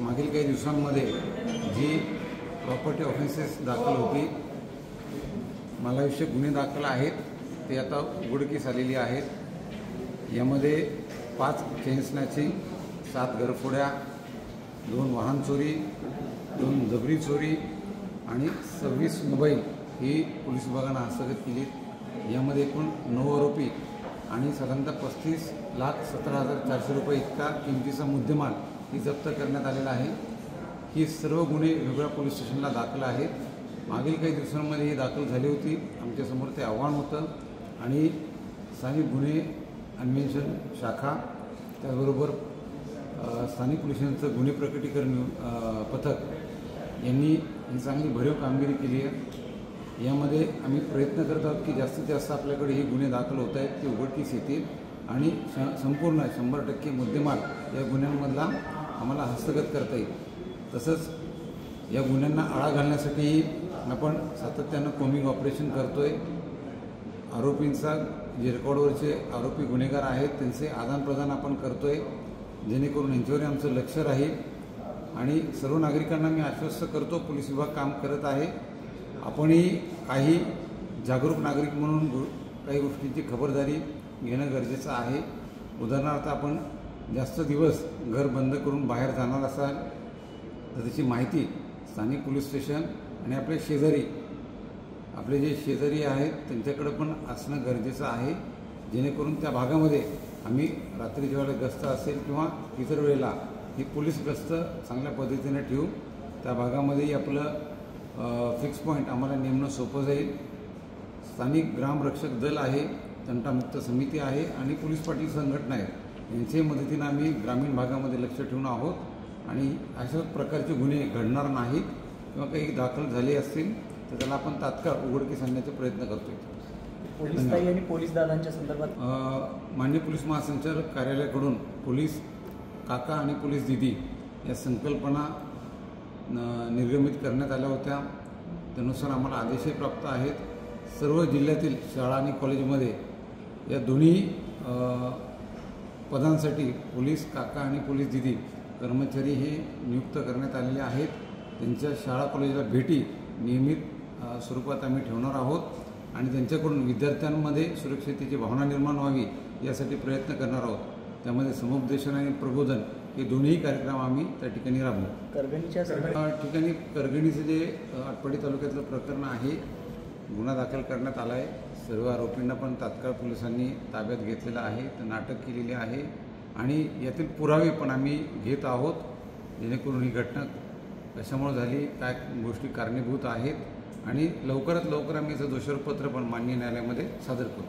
मागील काही दिवसांमध्ये जी प्रॉपर्टी ऑफेन्सेस दाखल होती, मालाविषयक गुन्हे दाखल आहेत, ते आता उघडकीस आलेली आहेत। यामध्ये 5 चेन स्नॅचिंग, 7 घरफोड्या, 2 वाहन चोरी, 2 जबरी चोरी आणि 26 मोबाईल ही पोलीस विभागानं हस्तगत केली। यामध्ये एकूण 9 आरोपी आणि साधारणतः 35,17,400 रुपये इतका किमतीचा मुद्देमाल ही जप्त करण्यात आलेला आहे। ही सर्व गुन्हे वेगवेगळ्या पोलीस स्टेशनला दाखल आहेत। मागील काही दिवसांमध्ये ही दाखल झाली होती। आमच्यासमोर ते आव्हान होतं आणि स्थानिक गुन्हे अन्वेषण शाखा, त्याचबरोबर स्थानिक पोलिसांचं गुन्हे प्रकटीकरण पथक यांनी ही चांगली भरीव कामगिरी केली आहे। यामध्ये आम्ही प्रयत्न करत आहोत की जास्तीत जास्त आपल्याकडे हे गुन्हे दाखल होत आहेत ते उघडकीस येतील आणि संपूर्ण 100% मुद्देमाल या गुन्ह्यांमधला आम्हाला हस्तगत करता येईल। तसंच या गुन्ह्यांना आळा घालण्यासाठी आपण सातत्यानं कोमिंग ऑपरेशन करतोय। आरोपींचा जे रेकॉर्डवरचे आरोपी गुन्हेगार आहेत त्यांचे आदानप्रदान आपण करतोय, जेणेकरून यांच्यावर आमचं लक्ष राहील। आणि सर्व नागरिकांना मी आश्वस्त करतो, पोलीस विभाग काम करत आहे। आपणही काही जागरूक नागरिक म्हणून काही गोष्टींची खबरदारी घेणं गरजेचं आहे। उदाहरणार्थ, आपण जास्त दिवस घर बंद करून बाहेर जाणार असाल तर त्याची माहिती स्थानिक पोलीस स्टेशन आणि आपले जे शेजारी आहेत त्यांच्याकडे पण असणं गरजेचं आहे, जेणेकरून त्या भागामध्ये आम्ही रात्रीच्या वेळेला गस्त असेल किंवा इतर वेळेला ही पोलीस गस्त चांगल्या पद्धतीने ठेवू। त्या भागामध्येही आपलं फिक्स पॉईंट आम्हाला नेमणं सोपं जाईल। स्थानिक ग्रामरक्षक दल आहे, तंटामुक्त समिती आहे आणि पोलीस पाटील संघटना आहेत। यांच्या मदतीनं आम्ही ग्रामीण भागामध्ये लक्ष ठेवून आहोत आणि अशा प्रकारचे गुन्हे घडणार नाहीत किंवा काही दाखल झाले असतील तर त्याला आपण तात्काळ उघडकीस आणण्याचा प्रयत्न करतोय। पोलीस ताई आणि पोलीस दादांच्या संदर्भात माननीय पोलीस महासंचालक कार्यालयाकडून पोलीस काका आणि पोलीस दिदी या संकल्पना निर्गमित करण्यात आल्या होत्या। त्यानुसार आम्हाला आदेशही प्राप्त आहेत। सर्व जिल्ह्यातील शाळा आणि कॉलेजमध्ये या दोन्ही पदांसाठी पोलीस काका आणि पोलीस दिदी कर्मचारी हे नियुक्त करण्यात आलेले आहेत। त्यांच्या शाळा कॉलेजला भेटी नियमित स्वरूपात आम्ही ठेवणार आहोत आणि त्यांच्याकडून विद्यार्थ्यांमध्ये सुरक्षिततेची भावना निर्माण व्हावी यासाठी प्रयत्न करणार आहोत। त्यामध्ये समुपदेशन आणि प्रबोधन हे दोन्ही कार्यक्रम आम्ही त्या ठिकाणी राबवू। करगणीच्या ठिकाणी करगणीचं जे आटपाडी तालुक्यातलं प्रकरण आहे, गुन्हा दाखल करण्यात आला आहे। सर्व आरोपींना पण तात्काळ पोलिसांनी ताब्यात घेतलेलं आहे, तर अटक केलेली आहे आणि यातील पुरावे पण आम्ही घेत आहोत, जेणेकरून ही घटना कशामुळे झाली, काय गोष्टी कारणीभूत आहेत आणि लवकरात लवकर आम्ही याचं दोषारोपपत्र पण माननीय न्यायालयामध्ये सादर करू।